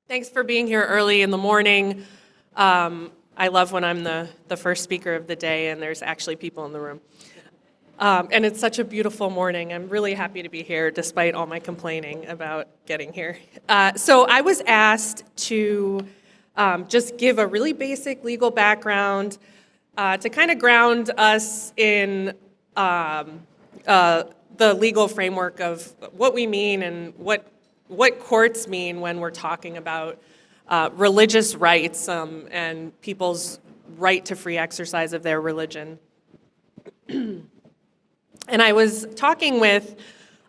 Thanks for being here early in the morning. I love when I'm the first speaker of the day and there's actually people in the room. And it's such a beautiful morning. I'm really happy to be here despite all my complaining about getting here. So I was asked to just give a really basic legal background to kind of ground us in the legal framework of what we mean and what courts mean when we're talking about religious rights and people's right to free exercise of their religion. And I was talking with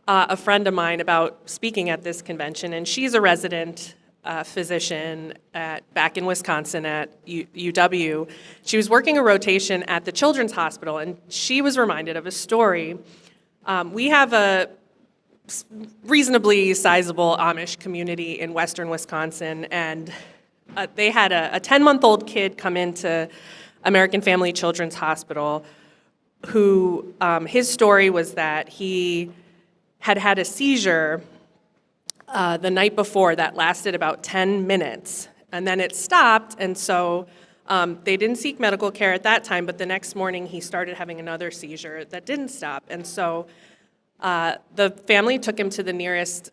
a friend of mine about speaking at this convention, and she's a resident physician back in Wisconsin at UW. She was working a rotation at the Children's Hospital, and she was reminded of a story. We have a reasonably sizable Amish community in western Wisconsin, and they had a 10-month-old kid come into American Family Children's Hospital who, his story was that he had a seizure the night before that lasted about 10 minutes, and then it stopped, and so they didn't seek medical care at that time, but the next morning he started having another seizure that didn't stop, and so the family took him to the nearest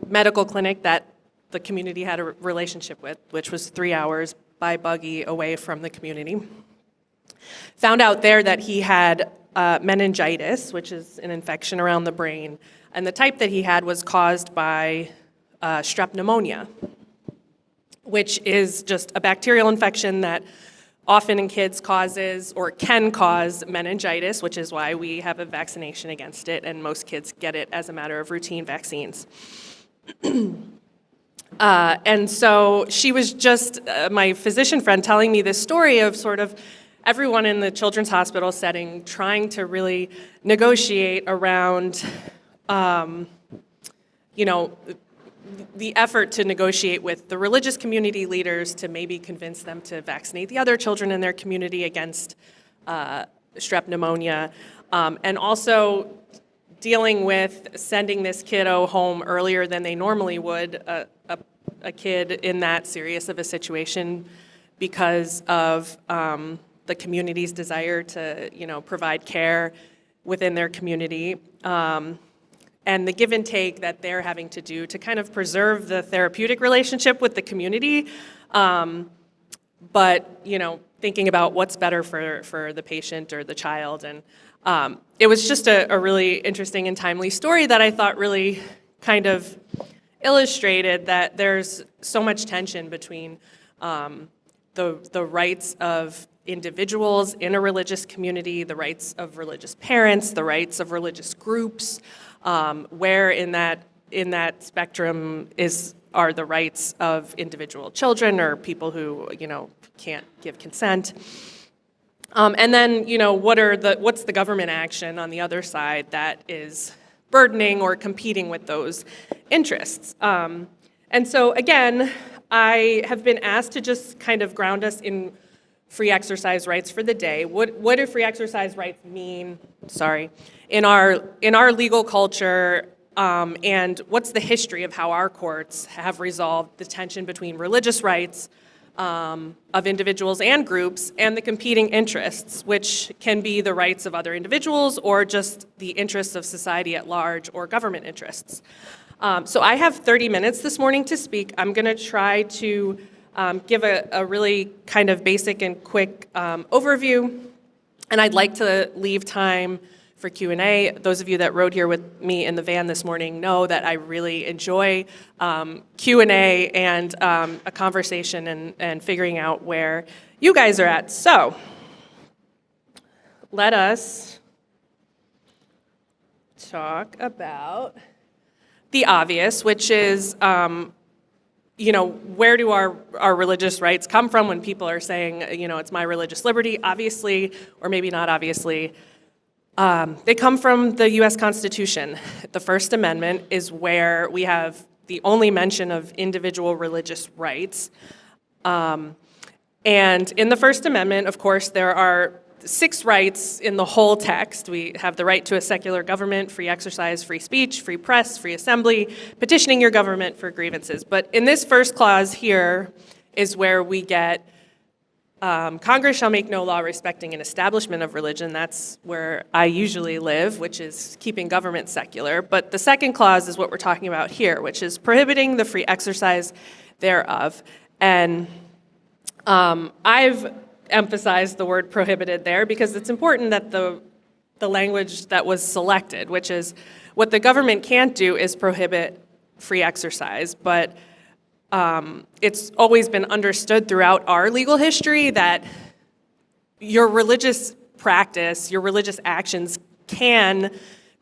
medical clinic that the community had a relationship with, which was 3 hours by buggy away from the community. Found out there that he had meningitis, which is an infection around the brain, and the type that he had was caused by strep pneumonia, which is just a bacterial infection that often in kids causes or can cause meningitis, which is why we have a vaccination against it, and most kids get it as a matter of routine vaccines. And so she was just, my physician friend, telling me this story of sort of everyone in the children's hospital setting trying to really negotiate around, the effort to negotiate with the religious community leaders to maybe convince them to vaccinate the other children in their community against strep pneumonia, and also dealing with sending this kiddo home earlier than they normally would, a kid in that serious of a situation because of the community's desire to, provide care within their community. And the give and take that they're having to do to kind of preserve the therapeutic relationship with the community, but thinking about what's better for the patient or the child. And it was just a really interesting and timely story that I thought really kind of illustrated that there's so much tension between the rights of individuals in a religious community, the rights of religious parents, the rights of religious groups, where in that spectrum are the rights of individual children or people who can't give consent, and then what's the government action on the other side that is burdening or competing with those interests. And so again, I have been asked to just kind of ground us in free exercise rights for the day. What do free exercise rights mean? In our legal culture, and what's the history of how our courts have resolved the tension between religious rights of individuals and groups and the competing interests, which can be the rights of other individuals or just the interests of society at large or government interests. So I have 30 minutes this morning to speak. I'm going to try to give a really kind of basic and quick overview, and I'd like to leave time for Q&A. Those of you that rode here with me in the van this morning know that I really enjoy Q&A and a conversation and figuring out where you guys are at. So let us talk about the obvious, which is where do our religious rights come from when people are saying, it's my religious liberty, obviously, or maybe not obviously. They come from the U.S. Constitution. The First Amendment is where we have the only mention of individual religious rights. And in the First Amendment, of course, there are 6 rights in the whole text. We have the right to a secular government, free exercise, free speech, free press, free assembly, petitioning your government for grievances. But in this first clause here is where we get Congress shall make no law respecting an establishment of religion. That's where I usually live, which is keeping government secular. But the second clause is what we're talking about here, which is prohibiting the free exercise thereof. And I've emphasized the word prohibited there because it's important that the language that was selected, which is what the government can't do is prohibit free exercise, but it's always been understood throughout our legal history that your religious practice, your religious actions can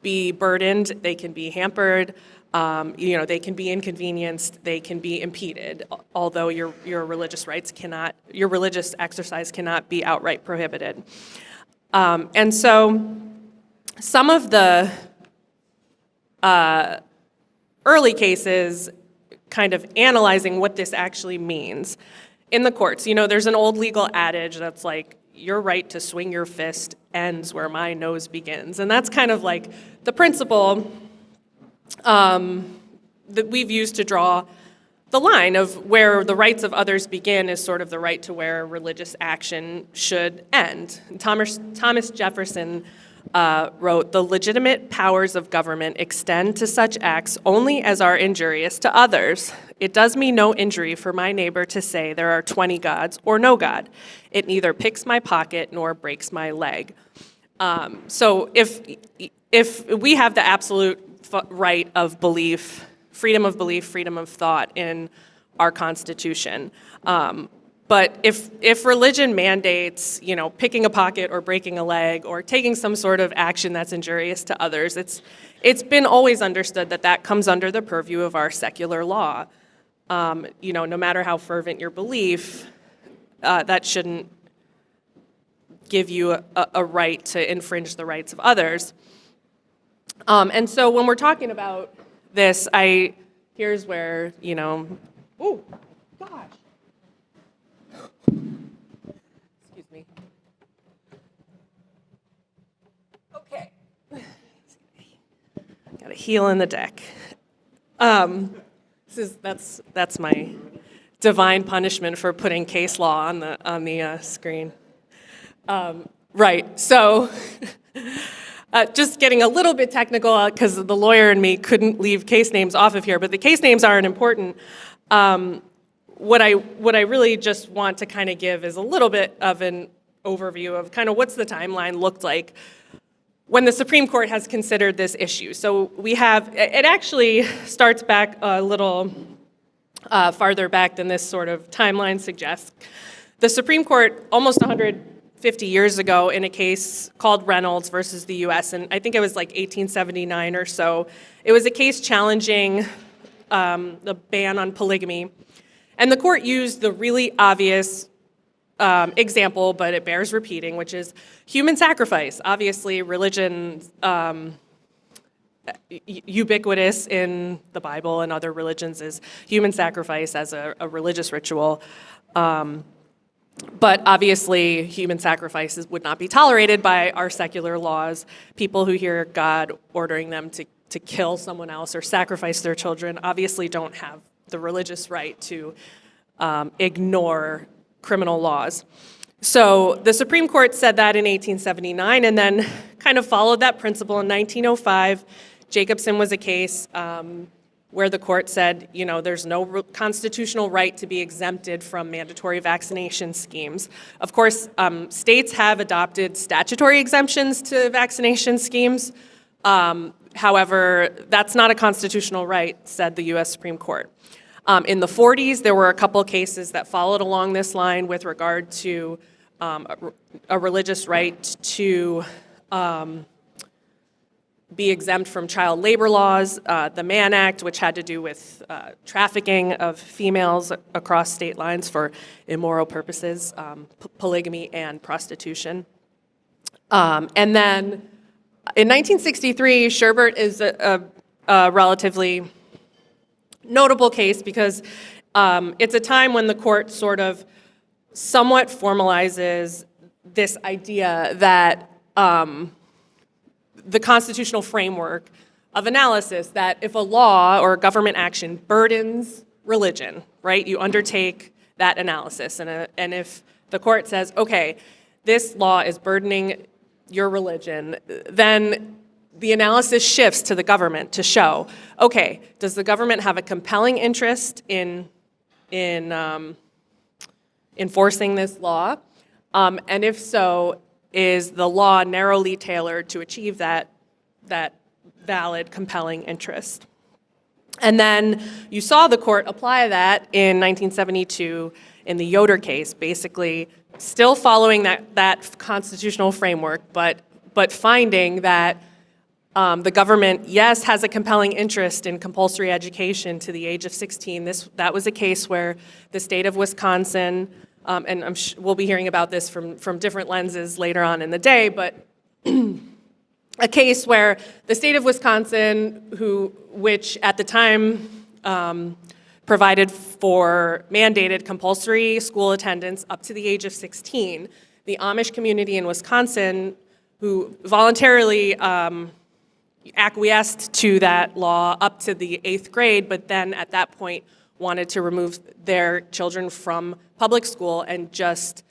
be burdened, they can be hampered, they can be inconvenienced, they can be impeded, although your religious rights cannot, your religious exercise cannot be outright prohibited. And so some of the early cases kind of analyzing what this actually means in the courts. There's an old legal adage that's like, your right to swing your fist ends where my nose begins. And that's kind of like the principle that we've used to draw the line of where the rights of others begin is sort of the right to where religious action should end. Thomas Jefferson wrote, "The legitimate powers of government extend to such acts only as are injurious to others. It does me no injury for my neighbor to say there are 20 gods or no God. It neither picks my pocket nor breaks my leg." So if we have the absolute right of belief, freedom of thought in our Constitution, but if religion mandates, picking a pocket or breaking a leg or taking some sort of action that's injurious to others, it's been always understood that comes under the purview of our secular law. No matter how fervent your belief, that shouldn't give you a right to infringe the rights of others. And so when we're talking about this, here's where, oh, gosh. Excuse me. Okay. Got a heel in the deck. That's my divine punishment for putting case law on the screen. Right. So. Just getting a little bit technical because the lawyer and me couldn't leave case names off of here, but the case names aren't important. What I really just want to kind of give is a little bit of an overview of kind of what's the timeline looked like when the Supreme Court has considered this issue. So it actually starts back a little farther back than this sort of timeline suggests. The Supreme Court, almost 150 years ago, in a case called Reynolds versus the U.S., and I think it was like 1879 or so, it was a case challenging the ban on polygamy. And the court used the really obvious example, but it bears repeating, which is human sacrifice. Obviously, religion, ubiquitous in the Bible and other religions, is human sacrifice as a religious ritual. But obviously, human sacrifices would not be tolerated by our secular laws. People who hear God ordering them to kill someone else or sacrifice their children obviously don't have the religious right to ignore criminal laws. So the Supreme Court said that in 1879 and then kind of followed that principle in 1905. Jacobson was a case where the court said, there's no constitutional right to be exempted from mandatory vaccination schemes. Of course, states have adopted statutory exemptions to vaccination schemes. However, that's not a constitutional right, said the U.S. Supreme Court. In the 40s, there were a couple cases that followed along this line with regard to a religious right to be exempt from child labor laws, the Mann Act, which had to do with trafficking of females across state lines for immoral purposes, polygamy and prostitution. And then in 1963, Sherbert is a relatively notable case because it's a time when the court sort of somewhat formalizes this idea that the constitutional framework of analysis, that if a law or a government action burdens religion, right, you undertake that analysis. And if the court says, okay, this law is burdening your religion, then the analysis shifts to the government to show, okay, does the government have a compelling interest in enforcing this law? And if so, is the law narrowly tailored to achieve that valid, compelling interest? And then you saw the court apply that in 1972 in the Yoder case, basically still following that constitutional framework, but finding that the government, yes, has a compelling interest in compulsory education to the age of 16. That was a case where the state of Wisconsin, and we'll be hearing about this from different lenses later on in the day, but a case where the state of Wisconsin, which at the time provided for mandated compulsory school attendance up to the age of 16, the Amish community in Wisconsin, who voluntarily acquiesced to that law up to the 8th grade, but then at that point wanted to remove their children from public school and just,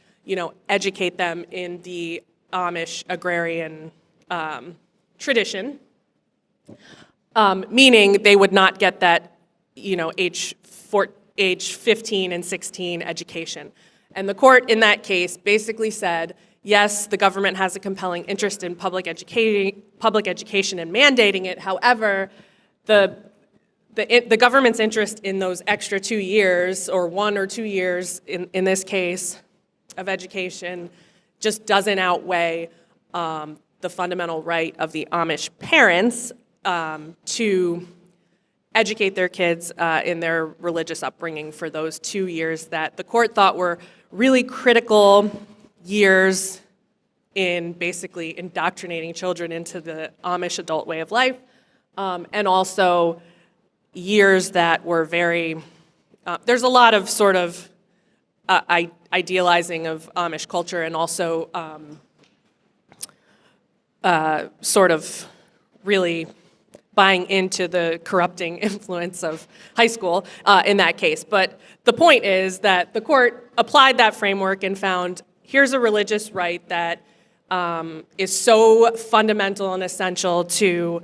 educate them in the Amish agrarian tradition, meaning they would not get that, age 15 and 16 education. And the court in that case basically said, yes, the government has a compelling interest in public education and mandating it. However, the government's interest in those extra 2 years, or 1 or 2 years in this case, of education just doesn't outweigh the fundamental right of the Amish parents to educate their kids in their religious upbringing for those 2 years that the court thought were really critical years in basically indoctrinating children into the Amish adult way of life, and also years that were very, there's a lot of sort of idealizing of Amish culture, and also sort of really buying into the corrupting influence of high school in that case. But the point is that the court applied that framework and found, here's a religious right that is so fundamental and essential to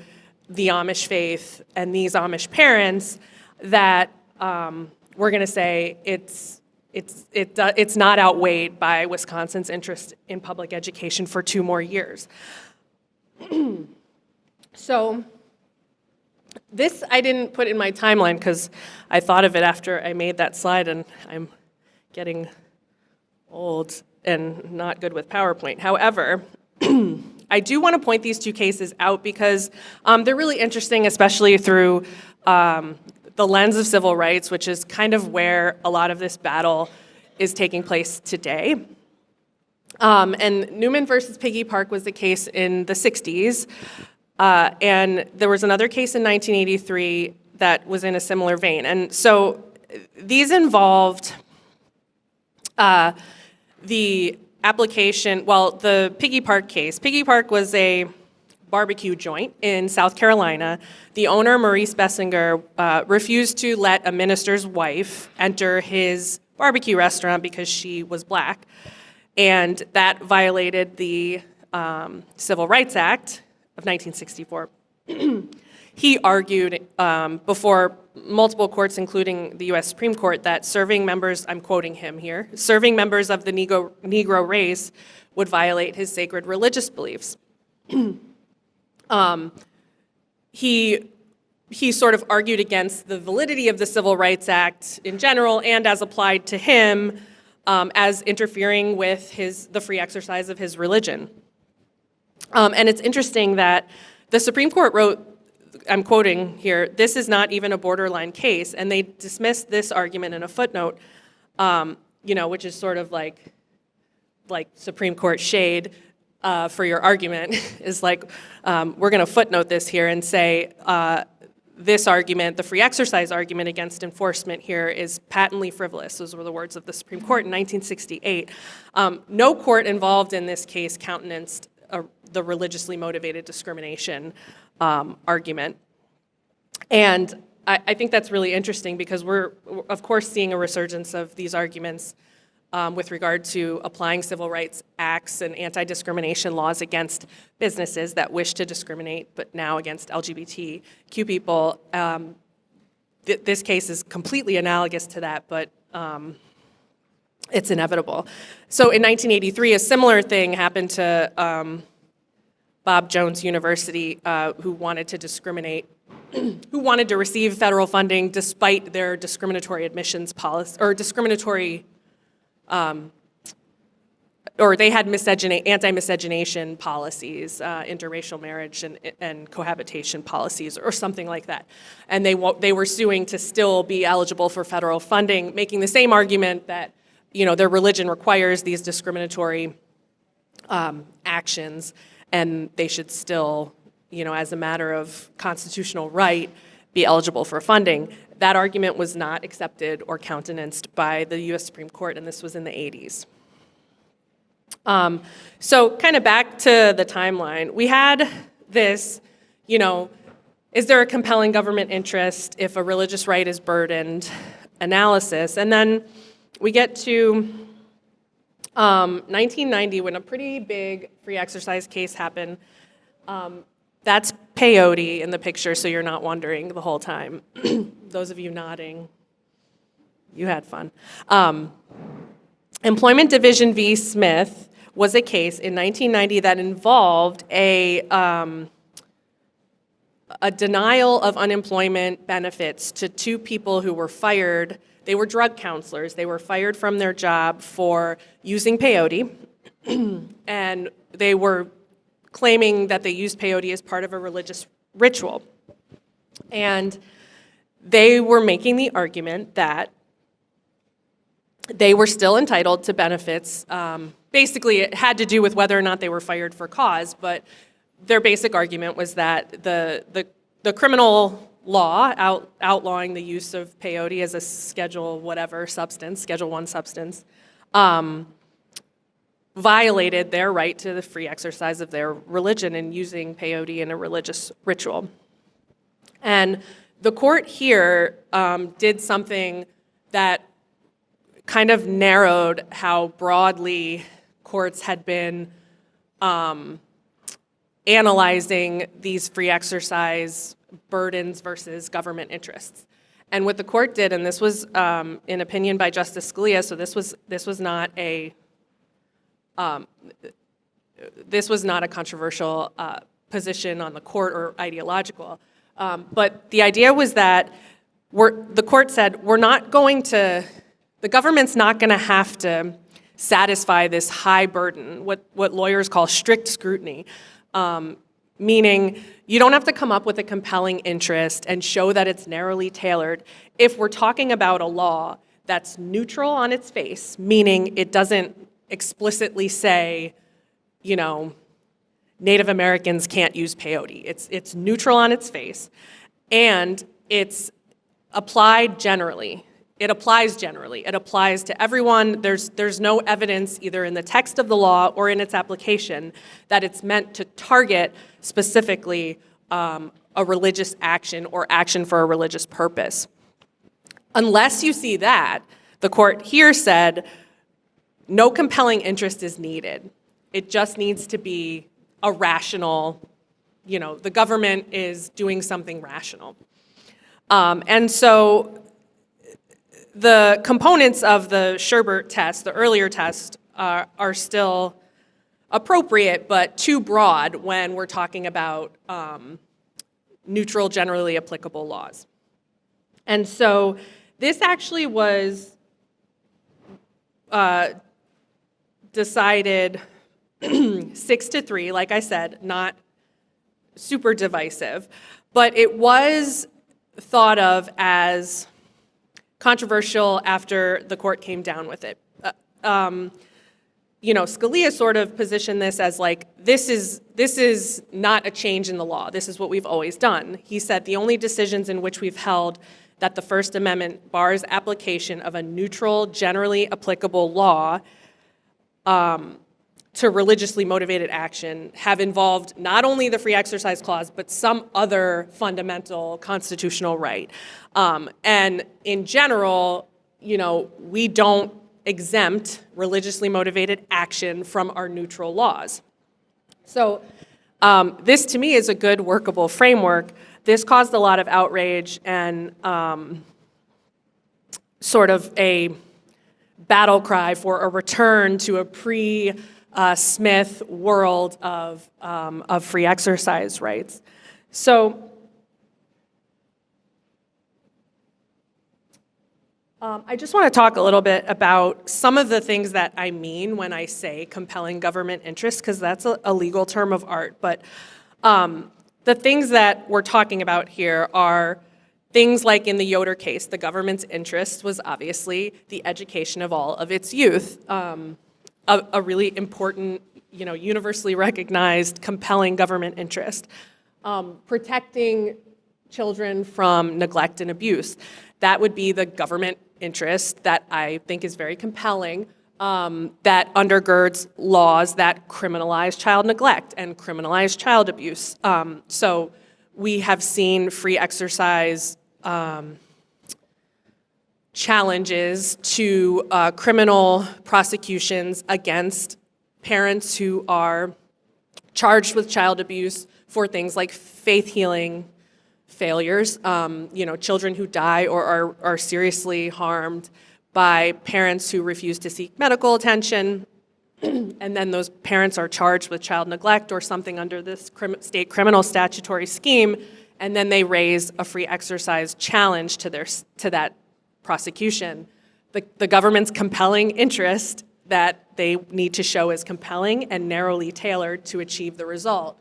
the Amish faith and these Amish parents that we're going to say it's not outweighed by Wisconsin's interest in public education for 2 more years. So this I didn't put in my timeline because I thought of it after I made that slide, and I'm getting old and not good with PowerPoint. However, I do want to point these 2 cases out because they're really interesting, especially through the lens of civil rights, which is kind of where a lot of this battle is taking place today. And Newman versus Piggy Park was the case in the 60s. And there was another case in 1983 that was in a similar vein. And so these involved the application, the Piggy Park case. Piggy Park was a barbecue joint in South Carolina. The owner, Maurice Bessinger, refused to let a minister's wife enter his barbecue restaurant because she was black. And that violated the Civil Rights Act of 1964. He argued before multiple courts, including the U.S. Supreme Court, that serving members, I'm quoting him here, serving members of the Negro race would violate his sacred religious beliefs. He sort of argued against the validity of the Civil Rights Act in general and as applied to him as interfering with the free exercise of his religion. And it's interesting that the Supreme Court wrote, I'm quoting here, "This is not even a borderline case," and they dismissed this argument in a footnote, which is sort of like Supreme Court shade for your argument, is like, we're going to footnote this here and say this argument, the free exercise argument against enforcement here, is patently frivolous. Those were the words of the Supreme Court in 1968. No court involved in this case countenanced the religiously motivated discrimination argument. And I think that's really interesting because we're, of course, seeing a resurgence of these arguments with regard to applying civil rights acts and anti-discrimination laws against businesses that wish to discriminate, but now against LGBTQ people. This case is completely analogous to that, but it's inevitable. So in 1983, a similar thing happened to Bob Jones University, who wanted to discriminate, who wanted to receive federal funding despite their discriminatory admissions policy, or discriminatory or they had anti-miscegenation policies, interracial marriage and cohabitation policies, or something like that. And they were suing to still be eligible for federal funding, making the same argument that, you know, their religion requires these discriminatory actions, and they should still, you know, as a matter of constitutional right, be eligible for funding. That argument was not accepted or countenanced by the U.S. Supreme Court, and this was in the 80s. So kind of back to the timeline. We had this, you know, is there a compelling government interest if a religious right is burdened analysis? And then we get to 1990 when a pretty big free exercise case happened. That's peyote in the picture, so you're not wondering the whole time. Those of you nodding, you had fun. Employment Division v. Smith was a case in 1990 that involved a denial of unemployment benefits to two people who were fired. They were drug counselors. They were fired from their job for using peyote, and they were claiming that they used peyote as part of a religious ritual. And they were making the argument that they were still entitled to benefits. Basically, it had to do with whether or not they were fired for cause, but their basic argument was that the criminal law outlawing the use of peyote as a Schedule whatever substance, Schedule I substance, violated their right to the free exercise of their religion in using peyote in a religious ritual. And the court here did something that kind of narrowed how broadly courts had been analyzing these free exercise burdens versus government interests. And what the court did, and this was an opinion by Justice Scalia, so this was not a controversial position on the court or ideological. But the idea was that the court said, the government's not going to have to satisfy this high burden, what lawyers call strict scrutiny, meaning you don't have to come up with a compelling interest and show that it's narrowly tailored if we're talking about a law that's neutral on its face, meaning it doesn't explicitly say, you know, Native Americans can't use peyote. It's neutral on its face, and it's applied generally. It applies generally. It applies to everyone. There's no evidence either in the text of the law or in its application that it's meant to target specifically a religious action or action for a religious purpose. Unless you see that, the court here said no compelling interest is needed. It just needs to be a rational, you know, the government is doing something rational. And so the components of the Sherbert test, the earlier test, are still appropriate, but too broad when we're talking about neutral, generally applicable laws. And so this actually was decided 6-3, like I said, not super divisive, but it was thought of as controversial after the court came down with it. Scalia sort of positioned this as like, this is not a change in the law. This is what we've always done. He said the only decisions in which we've held that the First Amendment bars application of a neutral, generally applicable law to religiously motivated action have involved not only the Free Exercise Clause, but some other fundamental constitutional right. And in general, we don't exempt religiously motivated action from our neutral laws. So this to me is a good workable framework. This caused a lot of outrage and sort of a battle cry for a return to a pre-Smith world of free exercise rights. So I just want to talk a little bit about some of the things that I mean when I say compelling government interest, because that's a legal term of art. But the things that we're talking about here are things like in the Yoder case, the government's interest was obviously the education of all of its youth, a really important, universally recognized, compelling government interest. Protecting children from neglect and abuse. That would be the government interest that I think is very compelling, that undergirds laws that criminalize child neglect and criminalize child abuse. So we have seen free exercise challenges to criminal prosecutions against parents who are charged with child abuse for things like faith healing failures, children who die or are seriously harmed by parents who refuse to seek medical attention, and then those parents are charged with child neglect or something under this state criminal statutory scheme, and then they raise a free exercise challenge to that prosecution. The government's compelling interest that they need to show is compelling and narrowly tailored to achieve the result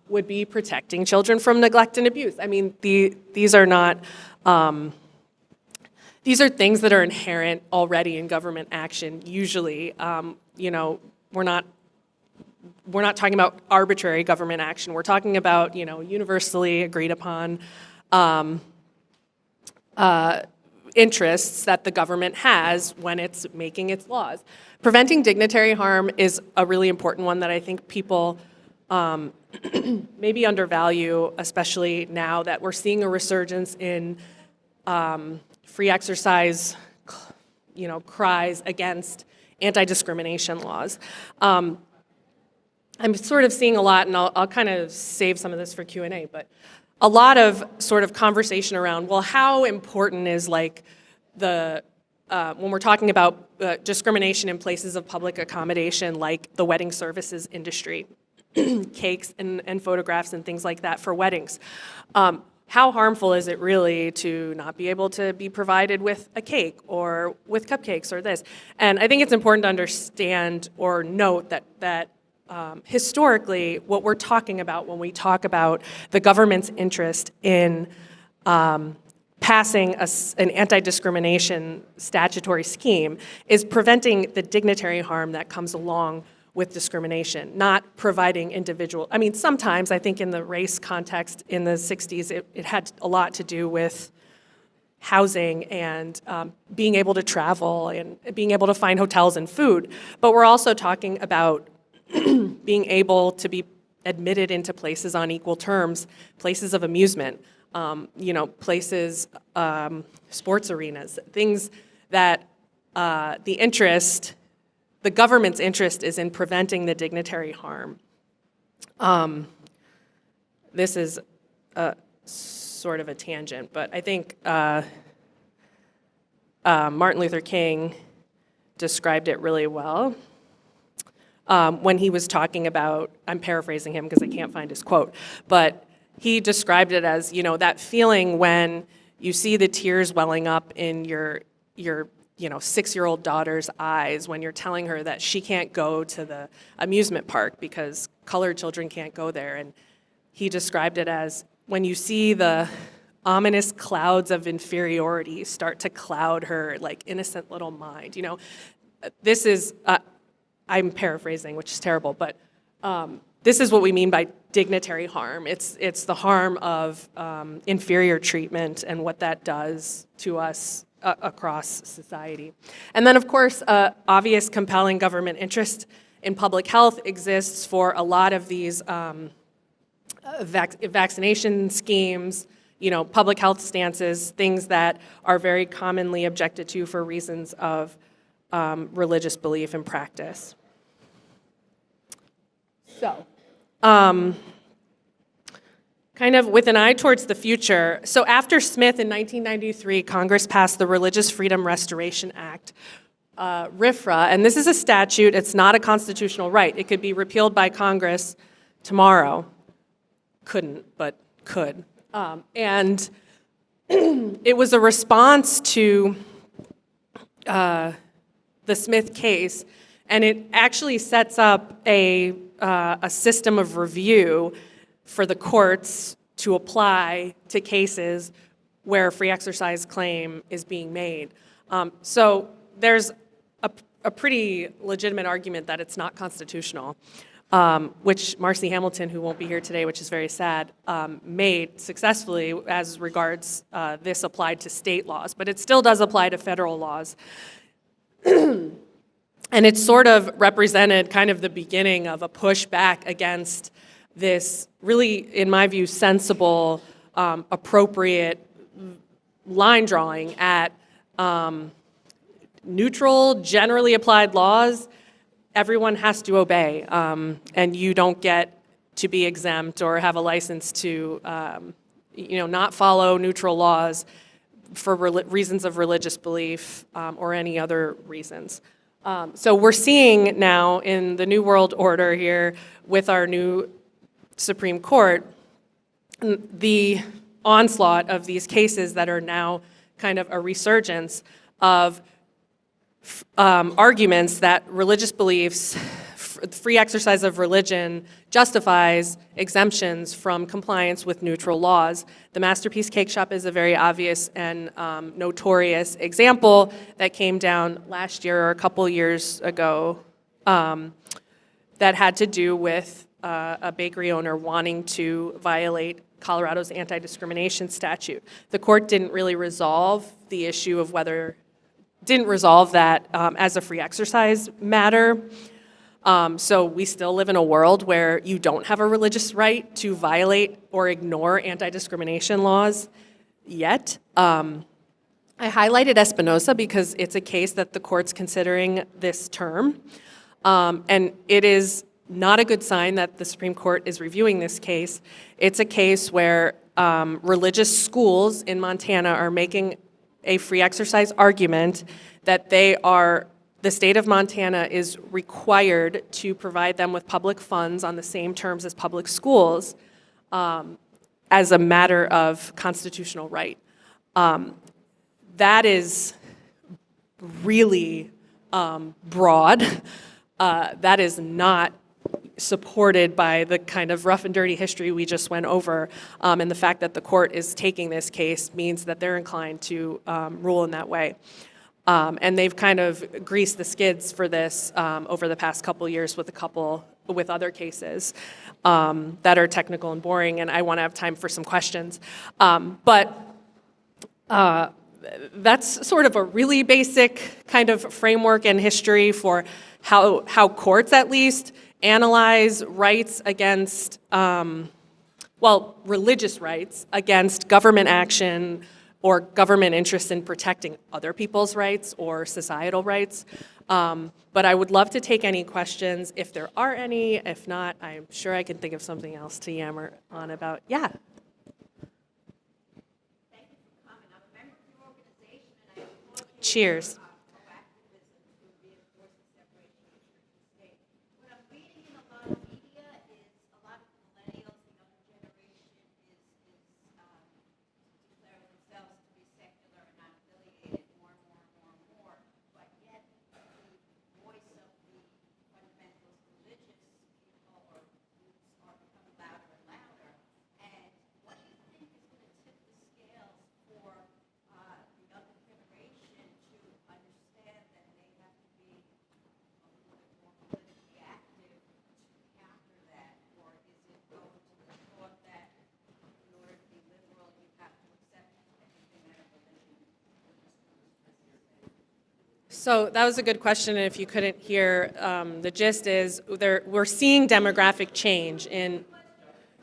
would be protecting children from neglect and abuse. I mean, these are not, these are things that are inherent already in government action. Usually, we're not talking about arbitrary government action. We're talking about, universally agreed upon interests that the government has when it's making its laws. Preventing dignitary harm is a really important one that I think people maybe undervalue, especially now that we're seeing a resurgence in free exercise, cries against anti-discrimination laws. I'm sort of seeing a lot, and I'll kind of save some of this for Q&A, but a lot of sort of conversation around, well, how important is like when we're talking about discrimination in places of public accommodation, like the wedding services industry, cakes and photographs and things like that for weddings. How harmful is it really to not be able to be provided with a cake or with cupcakes or this? And I think it's important to understand or note that historically, what we're talking about when we talk about the government's interest in passing an anti-discrimination statutory scheme is preventing the dignitary harm that comes along with discrimination, not providing sometimes I think in the race context in the 60s, it had a lot to do with housing and being able to travel and being able to find hotels and food. But we're also talking about being able to be admitted into places on equal terms, places of amusement, places, sports arenas, things that the government's interest is in preventing the dignitary harm. This is sort of a tangent, but I think Martin Luther King described it really well when he was talking about, I'm paraphrasing him because I can't find his quote, but he described it as, that feeling when you see the tears welling up in your 6-year-old daughter's eyes when you're telling her that she can't go to the amusement park because colored children can't go there. And he described it as when you see the ominous clouds of inferiority start to cloud her like innocent little mind. This is I'm paraphrasing, which is terrible, but this is what we mean by dignitary harm. It's the harm of inferior treatment and what that does to us across society. And then, of course, obvious compelling government interest in public health exists for a lot of these vaccination schemes, public health stances, things that are very commonly objected to for reasons of religious belief and practice. So, kind of with an eye towards the future, so after Smith in 1993, Congress passed the Religious Freedom Restoration Act, RFRA, and this is a statute. It's not a constitutional right. It could be repealed by Congress tomorrow. Couldn't, but could. And it was a response to the Smith case, and it actually sets up a system of review for the courts to apply to cases where a free exercise claim is being made. So there's a pretty legitimate argument that it's not constitutional, which Marcy Hamilton, who won't be here today, which is very sad, made successfully as regards this applied to state laws, but it still does apply to federal laws. And it sort of represented kind of the beginning of a pushback against this really, in my view, sensible, appropriate line drawing at neutral, generally applied laws. Everyone has to obey, and you don't get to be exempt or have a license to, not follow neutral laws for reasons of religious belief or any other reasons. So we're seeing now in the New World Order here with our new Supreme Court, the onslaught of these cases that are now kind of a resurgence of arguments that religious beliefs, free exercise of religion justifies exemptions from compliance with neutral laws. The Masterpiece Cake Shop is a very obvious and notorious example that came down last year or a couple years ago that had to do with a bakery owner wanting to violate Colorado's anti-discrimination statute. The court didn't really resolve the issue of didn't resolve that as a free exercise matter. So we still live in a world where you don't have a religious right to violate or ignore anti-discrimination laws yet. I highlighted Espinoza because it's a case that the court's considering this term. And it is not a good sign that the Supreme Court is reviewing this case. It's a case where religious schools in Montana are making a free exercise argument that the state of Montana is required to provide them with public funds on the same terms as public schools as a matter of constitutional right. That is really broad. That is not supported by the kind of rough and dirty history we just went over, and the fact that the court is taking this case means that they're inclined to rule in that way. And they've kind of greased the skids for this over the past couple years with other cases that are technical and boring, and I want to have time for some questions. But that's sort of a really basic kind of framework and history for how courts, at least, analyze rights against, religious rights against government action or government interest in protecting other people's rights or societal rights. But I would love to take any questions if there are any. If not, I'm sure I can think of something else to yammer on about. Yeah. Thank you for coming. I'm a member of your organization, and I Cheers. So that was a good question, and if you couldn't hear, the gist is we're seeing demographic change in.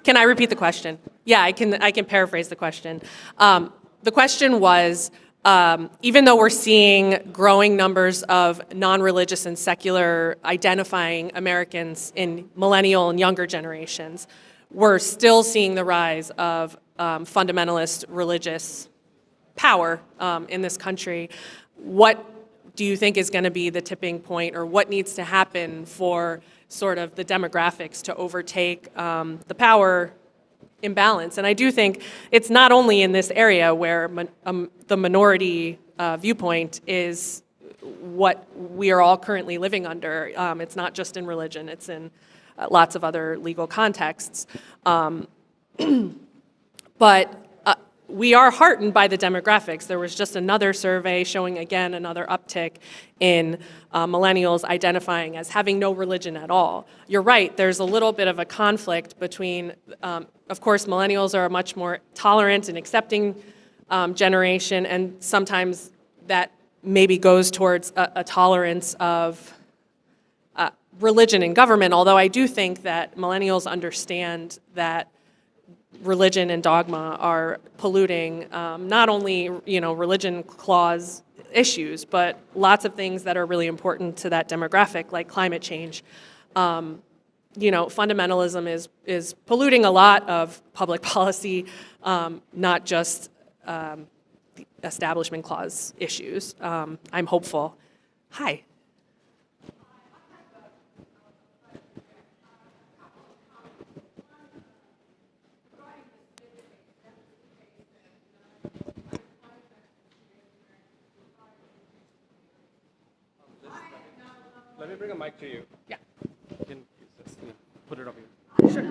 Can I repeat the question? Yeah, I can paraphrase the question. The question was, even though we're seeing growing numbers of non-religious and secular identifying Americans in millennial and younger generations, we're still seeing the rise of fundamentalist religious power in this country. What do you think is going to be the tipping point, or what needs to happen for sort of the demographics to overtake the power imbalance? And I do think it's not only in this area where the minority viewpoint is what we are all currently living under. It's not just in religion, it's in lots of other legal contexts. But we are heartened by the demographics. There was just another survey showing, again, another uptick in millennials identifying as having no religion at all. You're right, there's a little bit of a conflict between, of course, millennials are a much more tolerant and accepting generation, and sometimes that maybe goes towards a tolerance of religion and government, although I do think that millennials understand that religion and dogma are polluting not only religion clause issues, but lots of things that are really important to that demographic, like climate change. Fundamentalism is polluting a lot of public policy, not just the establishment clause issues. I'm hopeful. Hi. Let me bring a mic to you. Yeah. You can just put it over here. Sure.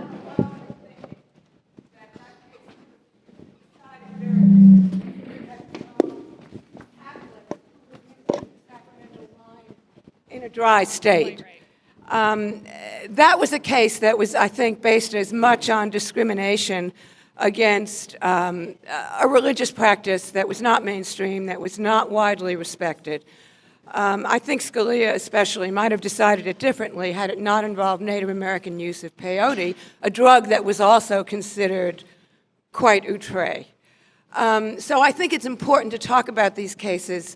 In a dry state. That was a case that was, I think, based as much on discrimination against a religious practice that was not mainstream, that was not widely respected. I think Scalia especially might have decided it differently had it not involved Native American use of peyote, a drug that was also considered quite outre. So I think it's important to talk about these cases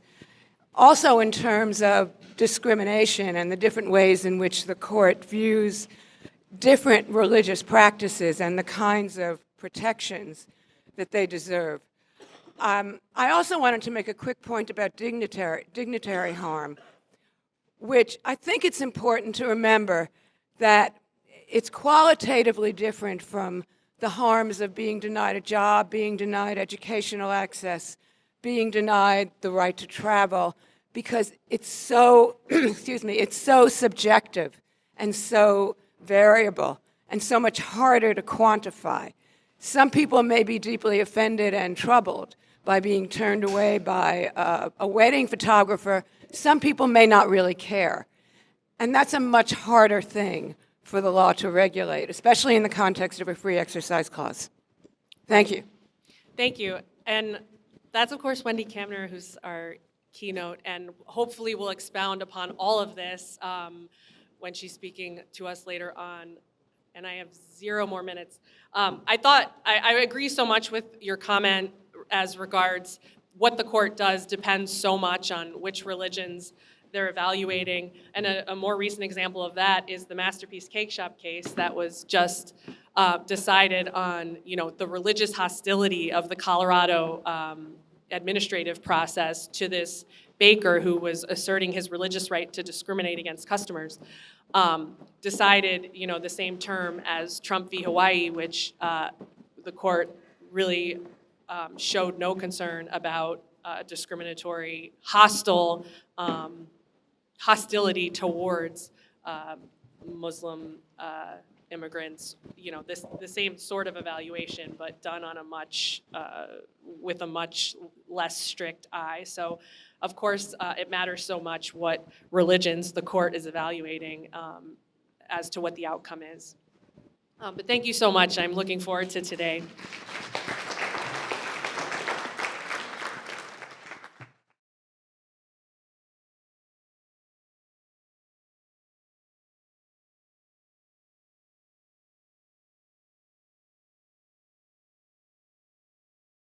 also in terms of discrimination and the different ways in which the court views different religious practices and the kinds of protections that they deserve. I also wanted to make a quick point about dignitary harm, which I think it's important to remember that it's qualitatively different from the harms of being denied a job, being denied educational access, being denied the right to travel, because it's so, it's so subjective and so variable and so much harder to quantify. Some people may be deeply offended and troubled by being turned away by a wedding photographer. Some people may not really care. And that's a much harder thing for the law to regulate, especially in the context of a free exercise clause. Thank you. Thank you. And that's, of course, Wendy Kamner, who's our keynote, and hopefully will expound upon all of this when she's speaking to us later on. And I have 0 more minutes. I agree so much with your comment as regards what the court does depends so much on which religions they're evaluating. And a more recent example of that is the Masterpiece Cake Shop case that was just decided on, the religious hostility of the Colorado administrative process to this baker who was asserting his religious right to discriminate against customers. Decided, the same term as Trump v. Hawaii, which the court really showed no concern about discriminatory, hostility towards Muslim immigrants. The same sort of evaluation, but done on with a much less strict eye. So, of course, it matters so much what religions the court is evaluating as to what the outcome is. But thank you so much. I'm looking forward to today.